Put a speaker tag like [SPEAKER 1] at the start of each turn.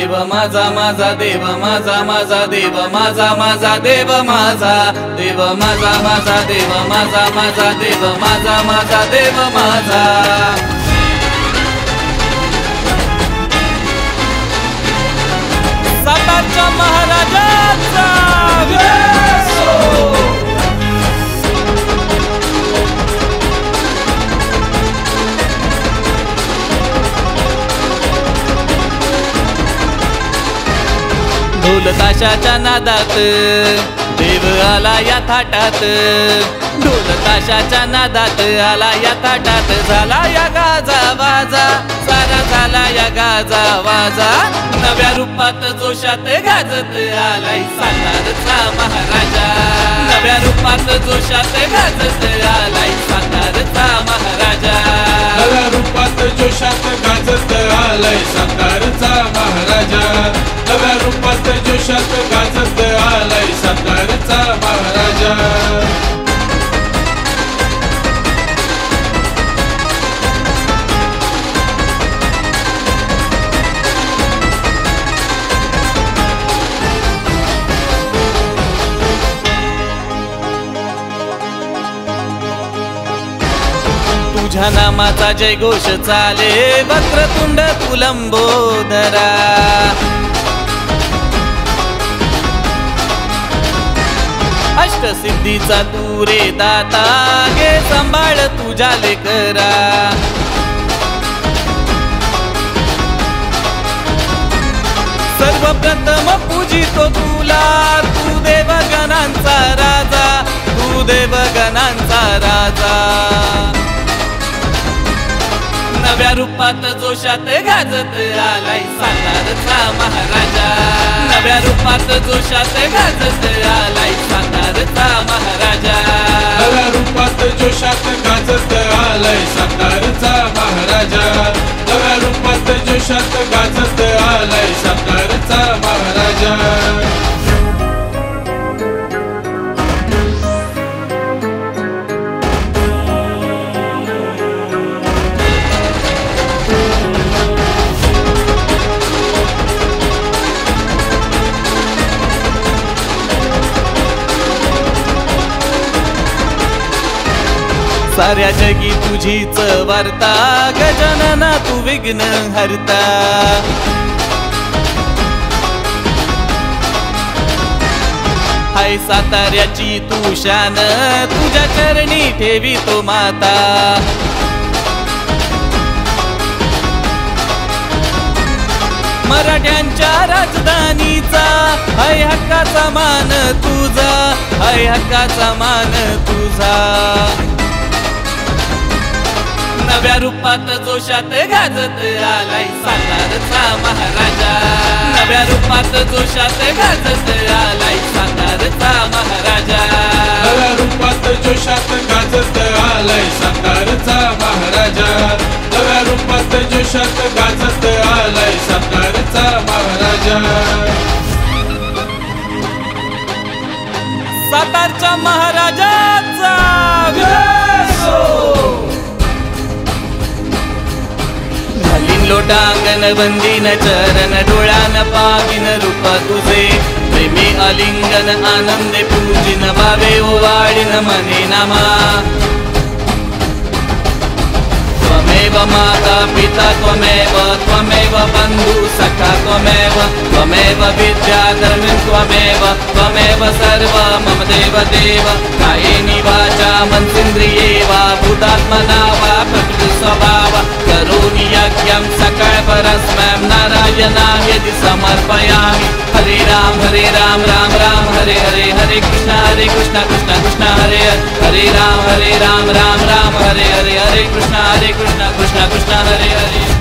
[SPEAKER 1] देव माझा माझा देव माझा माझा देव माझा माझा देव माझा देव माझा माझा देव माझा माझा देव माझा माझा देव माझा सातारच्या महाराजाचा ढोल ताशाच्या नादात देव आला या थाटात ढोल ताशाच्या नादात आला या थाटात झाला या गाजा वाजा सारा झाला या गाजा वाजा नव्या रूपात जोशात गाजत आलाय सातारचा महाराजा नव्या रूपात जोशात गाजत आलाय सातारचा महाराजा
[SPEAKER 2] नव्या रूपात जोशात गाजत आलाय सातारचा महाराजा नव्या रूपात जोशात गाजत आलाय सातारचा महाराजा
[SPEAKER 1] तुझ्या नामाचा जयघोष चाले वक्रतुंड तू लंबोदरा अष्टसिद्धीचा तू रे दाता घे सांभाळ तुझ्या लेकरा सर्वप्रथम पूजितो तुला तू देवगणांचा राजा तू देवगणांचा राजा नव्या रूपात जोशात गाजत आलाय सातारचा महाराजा नव्या रूपात जोशात गाजत आलाय सातारचा महाराजा
[SPEAKER 2] नव्या रूपात जोशात गाजत आलाय सातारचा महाराजा नव्या रूपात जोशात गाजत आलाय सातारचा महाराजा
[SPEAKER 1] साऱ्या जगी तुझीच वार्ता गजानना तू विघ्न हरता हाय साताऱ्याची तू शान तुझ्या चरणी ठेवी तो माता मराठ्यांच्या राजधानीचा हाय हक्काचा मान तुझा हाय हक्काचा मान तुझा नव्या रूपात जोशात गाजत आलाय सातारचा महाराजा नव्या रूपात जोशात गाजत आलाय सातारचा महाराजा
[SPEAKER 2] नव्या रूपात जोशात गाजत आलाय सातारचा महाराजा नव्या रूपात जोशात गाजत आलाय सातारचा महाराजा
[SPEAKER 1] सातारच्या महाराजाचा लोटांगण बंदीन चरण डोळ्यान पाविन रूप तुझे प्रेमी अलिंगन आनंदे पूजिन भावे ओवाळीन मने नामा त्वमेव माता पिता त्वमेव बंधु सखा त्वमेव विद्या धर्मिं त्वमेव सर्व मम देव देव कायेनि वाचा मनसेन्द्रिये वा भूतात्मना वा प्रकृति स्वभाव करोमि यज्ञं सकल परस्मै नारायणाय समर्पयामि हरे राम राम राम हरे हरे हरे कृष्ण कृष्ण कृष्ण हरे हरे राम राम राम हरे हरे हरे कृष्ण कृष्ण कृष्ण हरे हरे